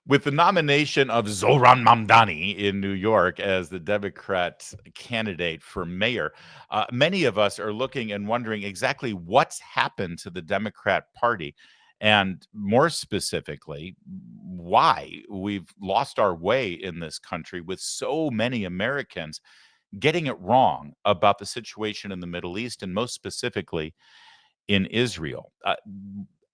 With the nomination of Zohran Mamdani in New York as the Democrat candidate for mayor, many of us are looking and wondering exactly what's happened to the Democrat Party, and more specifically, why we've lost our way in this country with so many Americans getting it wrong about the situation in the Middle East, and most specifically in Israel.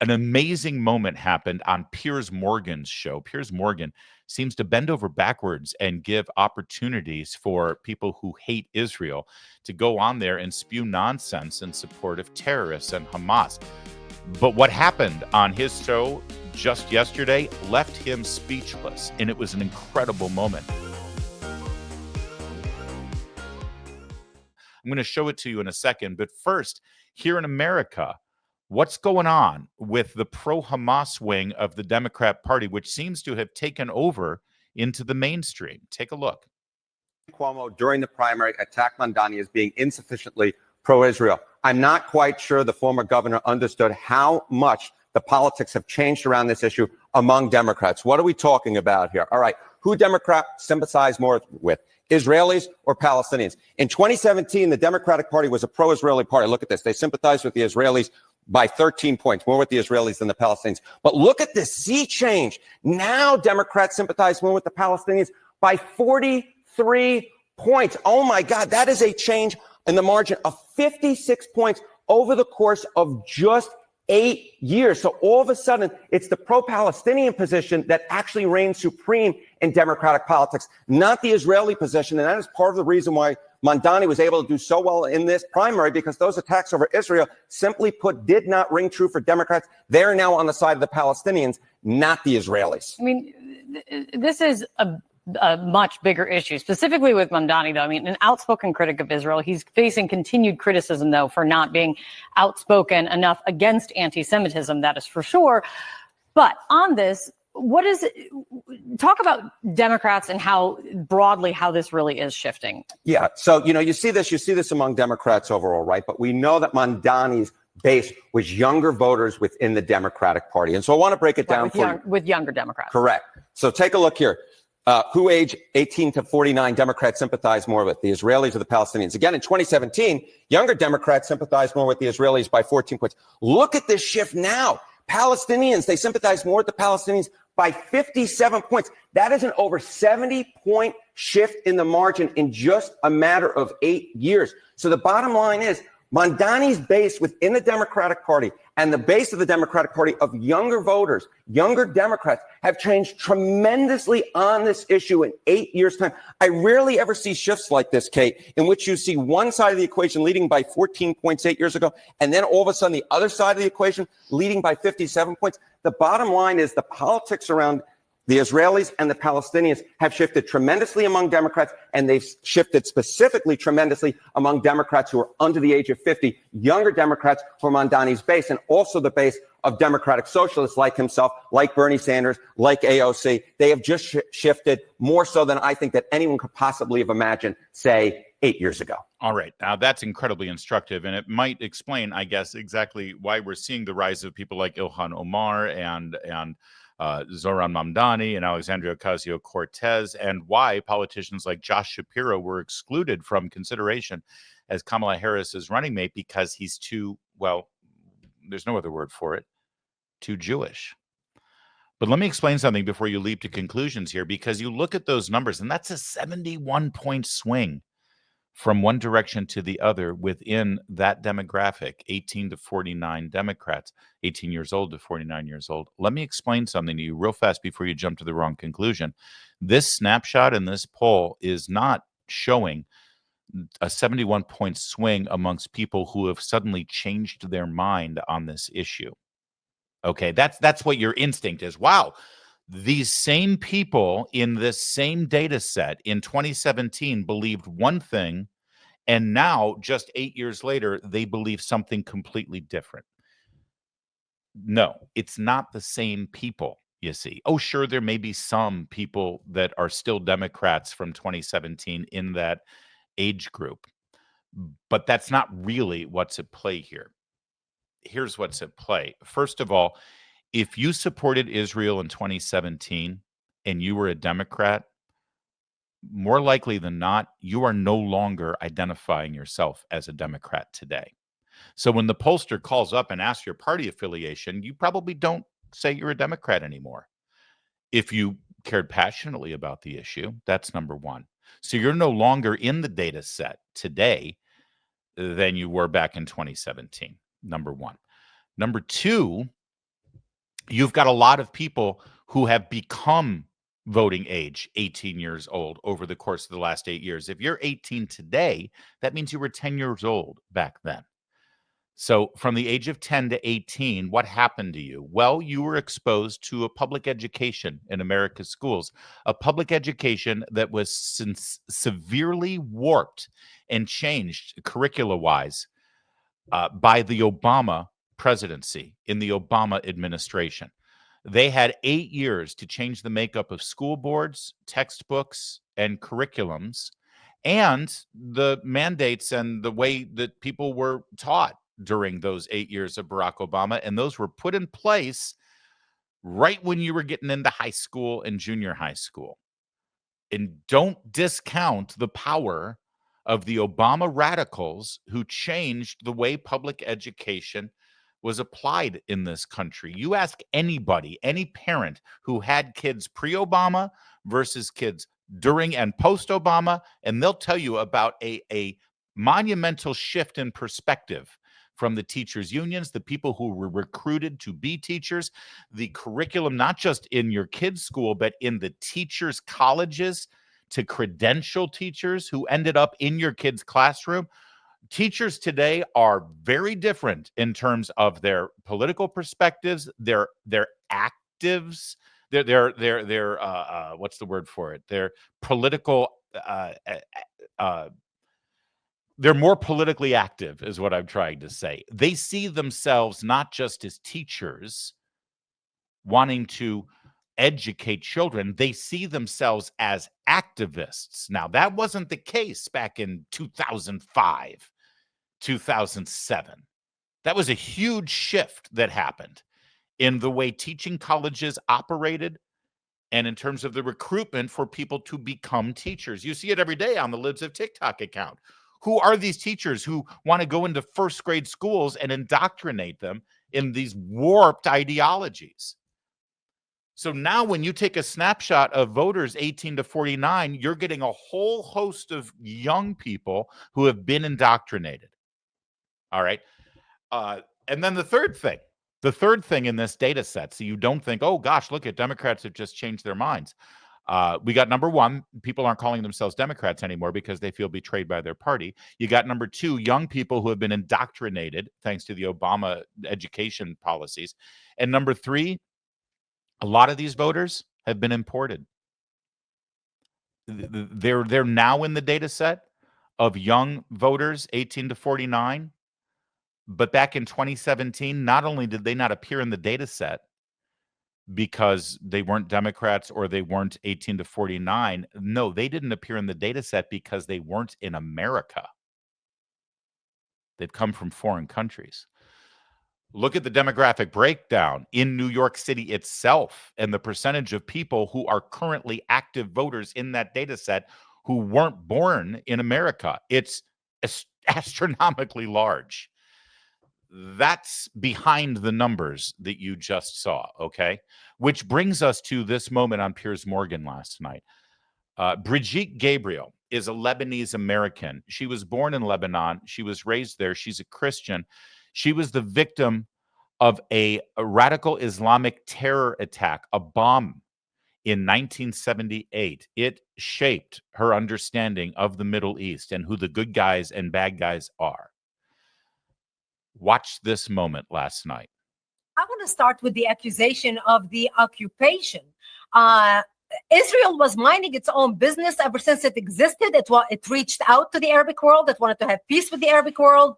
An amazing moment happened on Piers Morgan's show. Piers Morgan seems to bend over backwards and give opportunities for people who hate Israel to go on there and spew nonsense in support of terrorists and Hamas. But what happened on his show just yesterday left him speechless, and it was an incredible moment. I'm going to show it to you in a second, but first, here in America, what's going on with the pro-Hamas wing of the Democrat Party, which seems to have taken over into the mainstream? Take a look. Cuomo, during the primary, attacked Mamdani as being insufficiently pro-Israel. I'm not quite sure the former governor understood how much the politics have changed around this issue among Democrats. What are we talking about here? All right, who Democrats sympathize more with? Israelis or Palestinians? In 2017, the Democratic Party was a pro-Israeli party. Look at this. They sympathized with the Israelis by 13 points, more with the Israelis than the Palestinians. But look at this sea change. Now Democrats sympathize more with the Palestinians by 43 points. Oh my God, that is a change in the margin of 56 points over the course of just 8 years. So all of a sudden, it's the pro-Palestinian position that actually reigns supreme in Democratic politics, not the Israeli position. And that is part of the reason why Mamdani was able to do so well in this primary, because those attacks over Israel, simply put, did not ring true for Democrats. They're now on the side of the Palestinians, not the Israelis. I mean, this is a much bigger issue, specifically with Mamdani, though. I mean, an outspoken critic of Israel. He's facing continued criticism, though, for not being outspoken enough against anti-Semitism, that is for sure. But on this, what is it? Talk about Democrats and how broadly how this really is shifting. Yeah. So, you see this among Democrats overall, right? But we know that Mamdani's base was younger voters within the Democratic Party. And so I want to break it down with younger Democrats. Correct. So take a look here. Who age 18 to 49 Democrats sympathize more with, the Israelis or the Palestinians? Again, in 2017, younger Democrats sympathized more with the Israelis by 14 points. Look at this shift now. Palestinians, they sympathize more with the Palestinians by 57 points. That is an over 70-point shift in the margin in just a matter of 8 years. So the bottom line is Mamdani's base within the Democratic Party and the base of the Democratic Party of younger voters, younger Democrats, have changed tremendously on this issue in 8 years' time. I rarely ever see shifts like this, Kate, in which you see one side of the equation leading by 14 points 8 years ago, and then all of a sudden the other side of the equation leading by 57 points. The bottom line is the politics around the Israelis and the Palestinians have shifted tremendously among Democrats, and they've shifted specifically tremendously among Democrats who are under the age of 50, younger Democrats who are Mamdani's base, and also the base of Democratic socialists like himself, like Bernie Sanders, like AOC. They have just shifted more so than I think that anyone could possibly have imagined, say, 8 years ago. All right. Now, that's incredibly instructive, and it might explain, I guess, exactly why we're seeing the rise of people like Ilhan Omar and Zohran Mamdani and Alexandria Ocasio-Cortez, and why politicians like Josh Shapiro were excluded from consideration as Kamala Harris's running mate because he's too, well, there's no other word for it, too Jewish. But let me explain something before you leap to conclusions here, because you look at those numbers, and that's a 71-point swing from one direction to the other within that demographic, 18 to 49 Democrats, 18 years old to 49 years old. Let me explain something to you real fast before you jump to the wrong conclusion. This snapshot in this poll is not showing a 71-point swing amongst people who have suddenly changed their mind on this issue. Okay, that's what your instinct is. Wow. These same people in this same data set in 2017 believed one thing, and now, just 8 years later, they believe something completely different. No, it's not the same people, you see. Oh, sure, there may be some people that are still Democrats from 2017 in that age group, but that's not really what's at play here. Here's what's at play. First of all, if you supported Israel in 2017, and you were a Democrat, more likely than not, you are no longer identifying yourself as a Democrat today. So when the pollster calls up and asks your party affiliation, you probably don't say you're a Democrat anymore. If you cared passionately about the issue, that's number one. So you're no longer in the data set today than you were back in 2017, number one. Number two, you've got a lot of people who have become voting age 18 years old over the course of the last 8 years. If you're 18 today, that means you were 10 years old back then. So from the age of 10 to 18, what happened to you? Well, you were exposed to a public education in America's schools, a public education that was severely warped and changed curricula-wise by the Obama presidency, in the Obama administration. They had 8 years to change the makeup of school boards, textbooks, and curriculums, and the mandates and the way that people were taught during those 8 years of Barack Obama. And those were put in place right when you were getting into high school and junior high school. And don't discount the power of the Obama radicals who changed the way public education was applied in this country. You ask anybody, any parent who had kids pre-Obama versus kids during and post-Obama, and they'll tell you about a monumental shift in perspective from the teachers' unions, the people who were recruited to be teachers, the curriculum, not just in your kids' school, but in the teachers' colleges to credential teachers who ended up in your kids' classroom. Teachers today are very different in terms of their political perspectives, their actives, their what's the word for it? Their political they're more politically active, is what I'm trying to say. They see themselves not just as teachers wanting to educate children, they see themselves as activists. Now, that wasn't the case back in 2005, 2007. That was a huge shift that happened in the way teaching colleges operated and in terms of the recruitment for people to become teachers. You see it every day on the Libs of TikTok account. Who are these teachers who want to go into first grade schools and indoctrinate them in these warped ideologies? So now when you take a snapshot of voters 18 to 49, you're getting a whole host of young people who have been indoctrinated. All right. And then the third thing in this data set, so you don't think, oh gosh, look at Democrats have just changed their minds. We got number one, people aren't calling themselves Democrats anymore because they feel betrayed by their party. You got number two, young people who have been indoctrinated thanks to the Obama education policies. And number three, a lot of these voters have been imported. They're now in the data set of young voters 18 to 49. But back in 2017, not only did they not appear in the data set because they weren't Democrats or they weren't 18 to 49. No, they didn't appear in the data set because they weren't in America. They'd come from foreign countries. Look at the demographic breakdown in New York City itself and the percentage of people who are currently active voters in that data set who weren't born in America. It's astronomically large. That's behind the numbers that you just saw, okay? Which brings us to this moment on Piers Morgan last night. Brigitte Gabriel is a Lebanese-American. She was born in Lebanon. She was raised there. She's a Christian. She was the victim of a radical Islamic terror attack, a bomb in 1978. It shaped her understanding of the Middle East and who the good guys and bad guys are. Watch this moment last night. I want to start with the accusation of the occupation. Israel was minding its own business ever since it existed. It reached out to the Arabic world. It wanted to have peace with the Arabic world.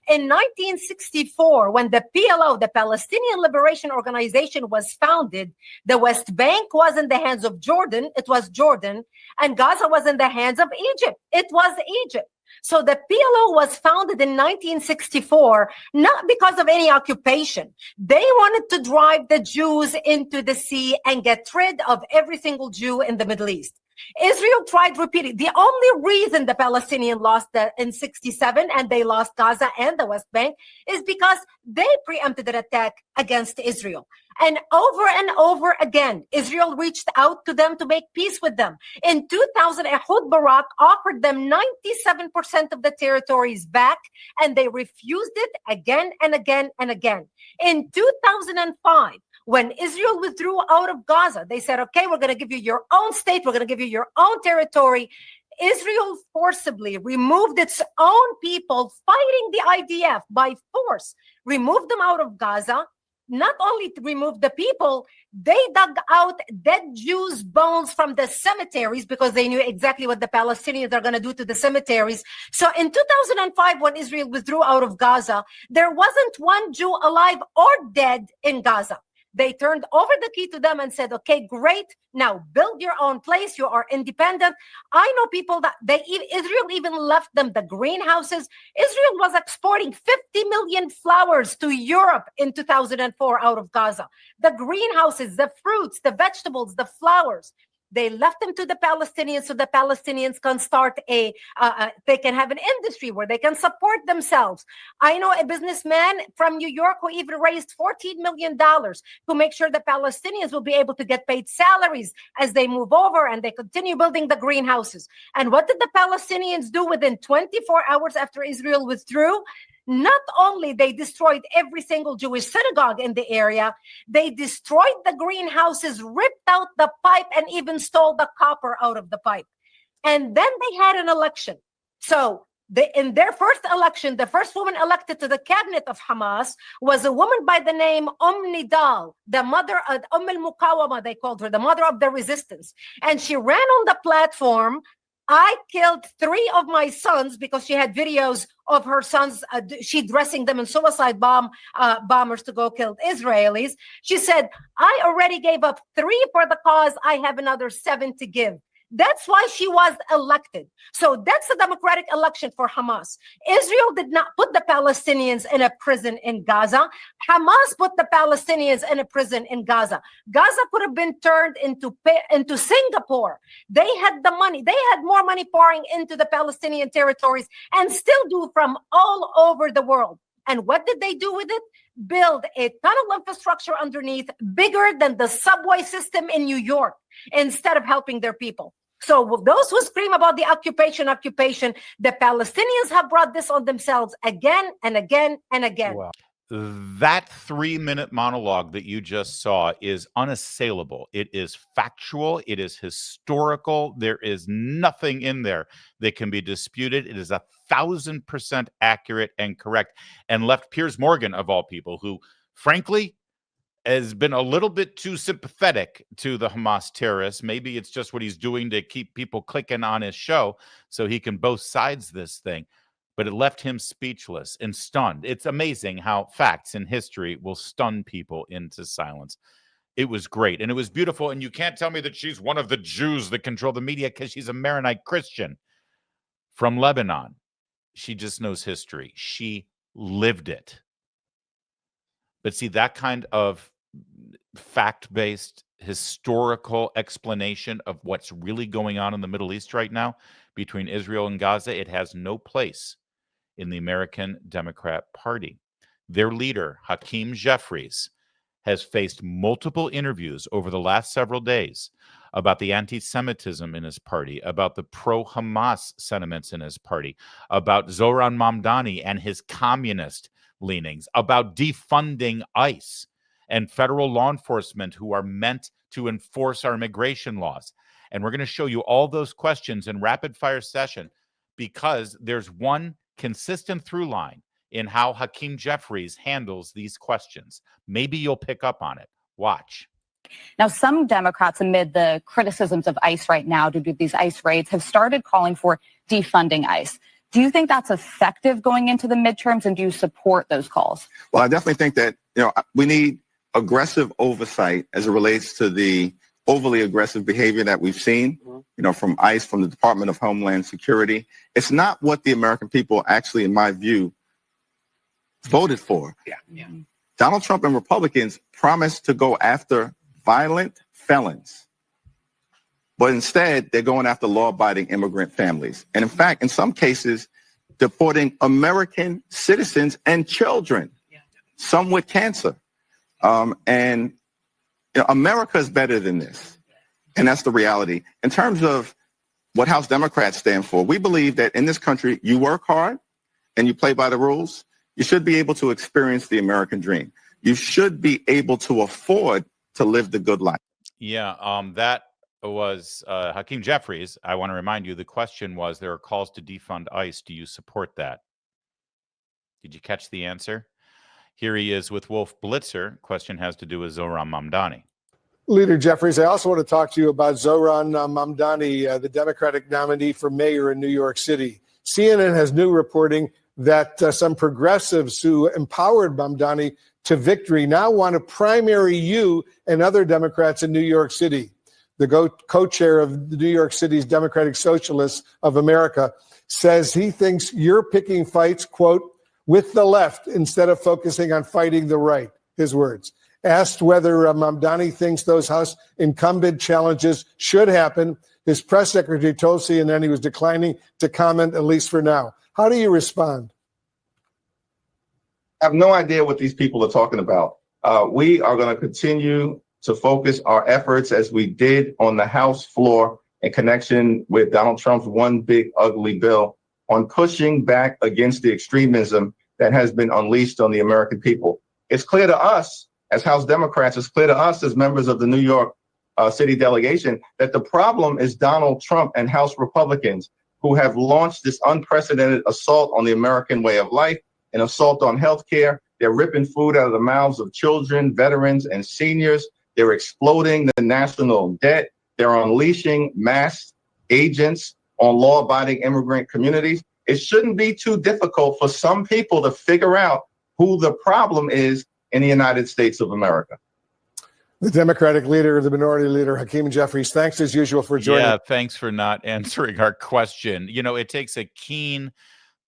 In 1964, when the PLO, the Palestinian Liberation Organization, was founded, the West Bank was in the hands of Jordan. It was Jordan. And Gaza was in the hands of Egypt. It was Egypt. So the PLO was founded in 1964, not because of any occupation. They wanted to drive the Jews into the sea and get rid of every single Jew in the Middle East. Israel tried repeating. The only reason the Palestinians lost in 67 and they lost Gaza and the West Bank is because they preempted an attack against Israel. And over again, Israel reached out to them to make peace with them. In 2000, Ehud Barak offered them 97% of the territories back, and they refused it again and again and again. In 2005, when Israel withdrew out of Gaza, they said, okay, we're going to give you your own state. We're going to give you your own territory. Israel forcibly removed its own people fighting the IDF by force, removed them out of Gaza. Not only to remove the people, they dug out dead Jews' bones from the cemeteries because they knew exactly what the Palestinians are going to do to the cemeteries. So in 2005, when Israel withdrew out of Gaza, there wasn't one Jew alive or dead in Gaza. They turned over the key to them and said, okay, great. Now build your own place. You are independent. I know people that Israel even left them the greenhouses. Israel was exporting 50 million flowers to Europe in 2004 out of Gaza. The greenhouses, the fruits, the vegetables, the flowers. They left them to the Palestinians so the Palestinians can start they can have an industry where they can support themselves. I know a businessman from New York who even raised $14 million to make sure the Palestinians will be able to get paid salaries as they move over and they continue building the greenhouses. And what did the Palestinians do within 24 hours after Israel withdrew? Not only they destroyed every single Jewish synagogue in the area, they destroyed the greenhouses, ripped out the pipe, and even stole the copper out of the pipe. And then they had an election. So in their first election, the first woman elected to the cabinet of Hamas was a woman by the name Nidal, the mother of al-Muqawama, they called her, the mother of the resistance. And she ran on the platform, I killed 3 of my sons, because she had videos of her sons, she dressing them in suicide bombers to go kill Israelis. She said, I already gave up 3 for the cause. I have another 7 to give. That's why she was elected. So that's a democratic election for Hamas. Israel did not put the Palestinians in a prison in Gaza. Hamas put the Palestinians in a prison in Gaza. Gaza could have been turned into Singapore. They had the money. They had more money pouring into the Palestinian territories and still do from all over the world. And what did they do with it? Build a tunnel infrastructure underneath bigger than the subway system in New York instead of helping their people. So those who scream about the occupation, the Palestinians have brought this on themselves again and again and again. Wow. That 3-minute monologue that you just saw is unassailable. It is factual. It is historical. There is nothing in there that can be disputed. It is 1,000% accurate and correct, and left Piers Morgan, of all people, who, frankly, has been a little bit too sympathetic to the Hamas terrorists. Maybe it's just what he's doing to keep people clicking on his show so he can both sides this thing. But it left him speechless and stunned. It's amazing how facts in history will stun people into silence. It was great, and it was beautiful, and you can't tell me that she's one of the Jews that control the media because she's a Maronite Christian from Lebanon. She just knows history. She lived it. But see, that kind of fact-based historical explanation of what's really going on in the Middle East right now between Israel and Gaza, it has no place in the American Democrat Party. Their leader, Hakeem Jeffries, has faced multiple interviews over the last several days about the anti-Semitism in his party, about the pro-Hamas sentiments in his party, about Zoran Mamdani and his communist leanings, about defunding ICE and federal law enforcement who are meant to enforce our immigration laws. And we're going to show you all those questions in rapid fire session because there's one consistent through line in how Hakeem Jeffries handles these questions. Maybe you'll pick up on it. Watch. Now, some Democrats, amid the criticisms of ICE right now due to these ICE raids, have started calling for defunding ICE. Do you think that's effective going into the midterms, and do you support those calls? Well, I definitely think that we need aggressive oversight as it relates to the overly aggressive behavior that we've seen from ICE, from the Department of Homeland Security. It's not what the American people actually, in my view, voted for. Yeah. Donald Trump and Republicans promised to go after violent felons, but instead they're going after law-abiding immigrant families. And in fact, in some cases, deporting American citizens and children, some with cancer. And America is better than this. And that's the reality. In terms of what House Democrats stand for, we believe that in this country, you work hard and you play by the rules. You should be able to experience the American dream. You should be able to afford to live the good life. Yeah, that was Hakeem Jeffries. I want to remind you, the question was, there are calls to defund ICE. Do you support that? Did you catch the answer? Here he is with Wolf Blitzer. Question has to do with Zohran Mamdani. Leader Jeffries, I also want to talk to you about Zohran Mamdani, the Democratic nominee for mayor in New York City. CNN has new reporting that some progressives who empowered Mamdani to victory now want to primary you and other Democrats in New York City. The co-chair of the New York City's Democratic Socialists of America says he thinks you're picking fights, quote, with the left instead of focusing on fighting the right, his words. Asked whether Mamdani thinks those House incumbent challenges should happen, his press secretary told CNN he was declining to comment, at least for now. How do you respond? I have no idea what these people are talking about. We are going to continue to focus our efforts as we did on the House floor in connection with Donald Trump's one big ugly bill on pushing back against the extremism that has been unleashed on the American people. It's clear to us as House Democrats, it's clear to us as members of the New York City delegation that the problem is Donald Trump and House Republicans who have launched this unprecedented assault on the American way of life, an assault on health care. They're ripping food out of the mouths of children, veterans, and seniors. They're exploding the national debt. They're unleashing mass agents on law-abiding immigrant communities. It shouldn't be too difficult for some people to figure out who the problem is in the United States of America. The Democratic leader, the minority leader, Hakeem Jeffries, thanks as usual for joining. Yeah, thanks for not answering our question. It takes a keen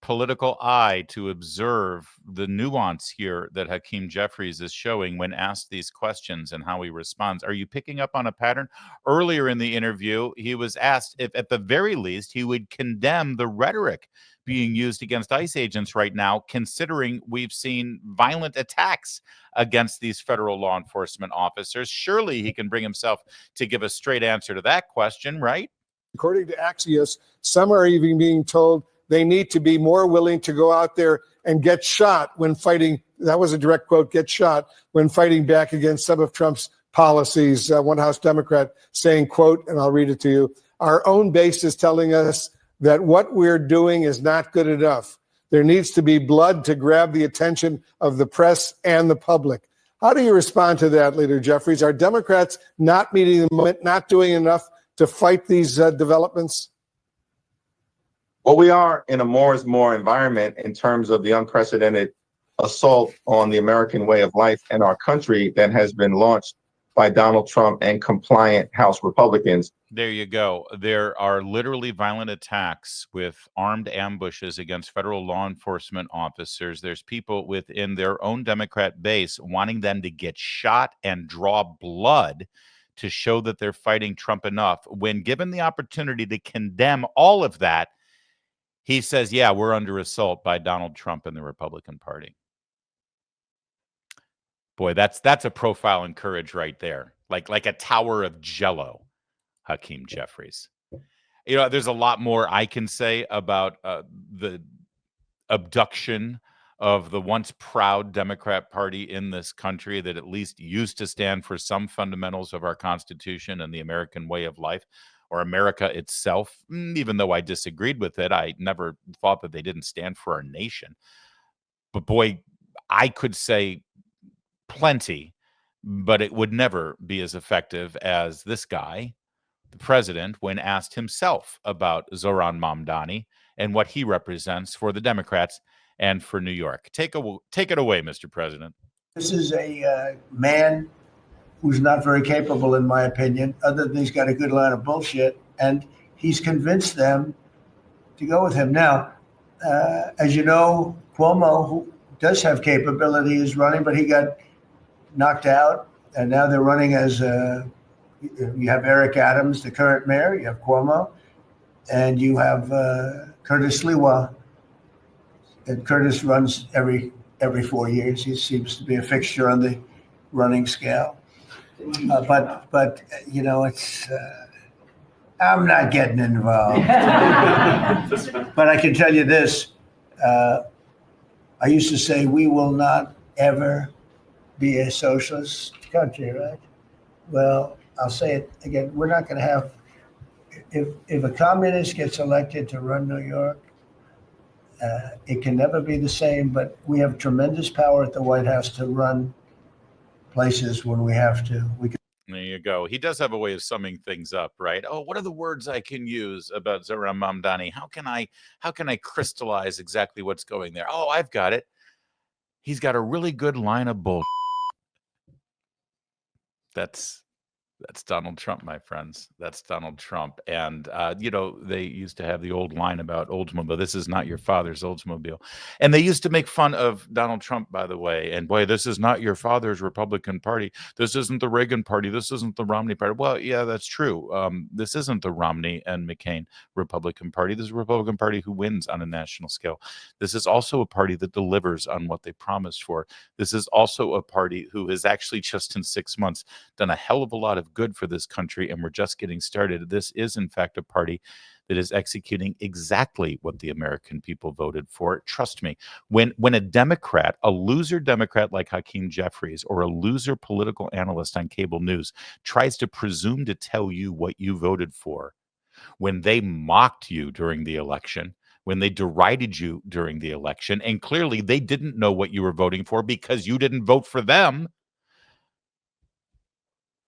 political eye to observe the nuance here that Hakeem Jeffries is showing when asked these questions and how he responds. Are you picking up on a pattern? Earlier in the interview, he was asked if at the very least he would condemn the rhetoric being used against ICE agents right now, considering we've seen violent attacks against these federal law enforcement officers. Surely he can bring himself to give a straight answer to that question, right? According to Axios, some are even being told they need to be more willing to go out there and get shot when fighting. That was a direct quote, get shot when fighting back against some of Trump's policies. One House Democrat saying, quote, and I'll read it to you, our own base is telling us that what we're doing is not good enough. There needs to be blood to grab the attention of the press and the public. How do you respond to that, Leader Jeffries? Are Democrats not meeting the moment, not doing enough to fight these developments? Well, we are in a more is more environment in terms of the unprecedented assault on the American way of life and our country that has been launched by Donald Trump and compliant House Republicans. There you go. There are literally violent attacks with armed ambushes against federal law enforcement officers. There's people within their own Democrat base wanting them to get shot and draw blood to show that they're fighting Trump enough. When given the opportunity to condemn all of that, he says, yeah, we're under assault by Donald Trump and the Republican Party. Boy, that's a profile in courage right there. Like a tower of jello, Hakeem Jeffries. There's a lot more I can say about the abduction of the once proud Democrat Party in this country that at least used to stand for some fundamentals of our Constitution and the American way of life, or America itself. Even though I disagreed with it, I never thought that they didn't stand for our nation. But boy, I could say plenty, but it would never be as effective as this guy, the president, when asked himself about Zohran Mamdani and what he represents for the Democrats and for New York. Take it away, Mr. President. This is a man who's not very capable, in my opinion, other than he's got a good line of bullshit. And he's convinced them to go with him. Now, as you know, Cuomo, who does have capability, is running, but he got knocked out. And now they're running as you have Eric Adams, the current mayor, you have Cuomo, and you have Curtis Lewa. And Curtis runs every 4 years. He seems to be a fixture on the running scale. But you know, it's I'm not getting involved. But I can tell you this: I used to say we will not ever be a socialist country, right? Well, I'll say it again: we're not going to have. If a communist gets elected to run New York, it can never be the same. But we have tremendous power at the White House to run places when we have to. There you go. He does have a way of summing things up, right? Oh, what are the words I can use about Zohran Mamdani? How can I crystallize exactly what's going there? Oh, I've got it. He's got a really good line of bull. That's Donald Trump, my friends. That's Donald Trump. And, you know, they used to have the old line about Oldsmobile. This is not your father's Oldsmobile. And they used to make fun of Donald Trump, by the way. And boy, this is not your father's Republican Party. This isn't the Reagan Party. This isn't the Romney Party. Well, yeah, that's true. This isn't the Romney and McCain Republican Party. This is a Republican Party who wins on a national scale. This is also a party that delivers on what they promised for. This is also a party who has actually just in 6 months done a hell of a lot of good for this country, and we're just getting started. This is, in fact, a party that is executing exactly what the American people voted for. Trust me, when a Democrat, a loser Democrat like Hakeem Jeffries, or a loser political analyst on cable news tries to presume to tell you what you voted for, when they mocked you during the election, when they derided you during the election, and clearly they didn't know what you were voting for because you didn't vote for them,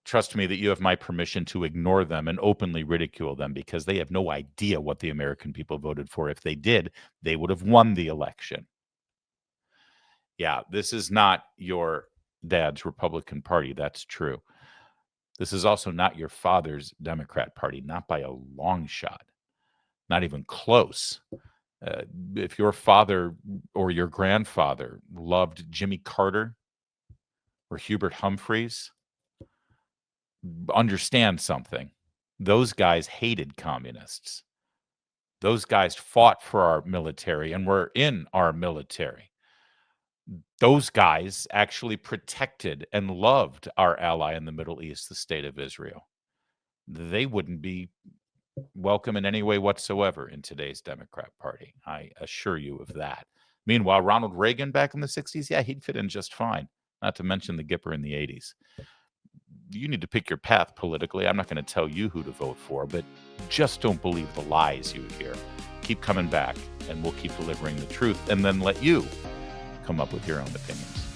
trust me that you have my permission to ignore them and openly ridicule them, because they have no idea what the American people voted for. If they did, they would have won the election. Yeah, this is not your dad's Republican Party. That's true. This is also not your father's Democrat Party, not by a long shot, not even close. If your father or your grandfather loved Jimmy Carter or Hubert Humphreys, understand something. Those guys hated communists. Those guys fought for our military and were in our military. Those guys actually protected and loved our ally in the Middle East, the state of Israel. They wouldn't be welcome in any way whatsoever in today's Democrat Party. I assure you of that. Meanwhile, Ronald Reagan back in the 60s, yeah, he'd fit in just fine. Not to mention the Gipper in the 80s. You need to pick your path politically. I'm not going to tell you who to vote for, but just don't believe the lies you hear. Keep coming back, and we'll keep delivering the truth, and then let you come up with your own opinions.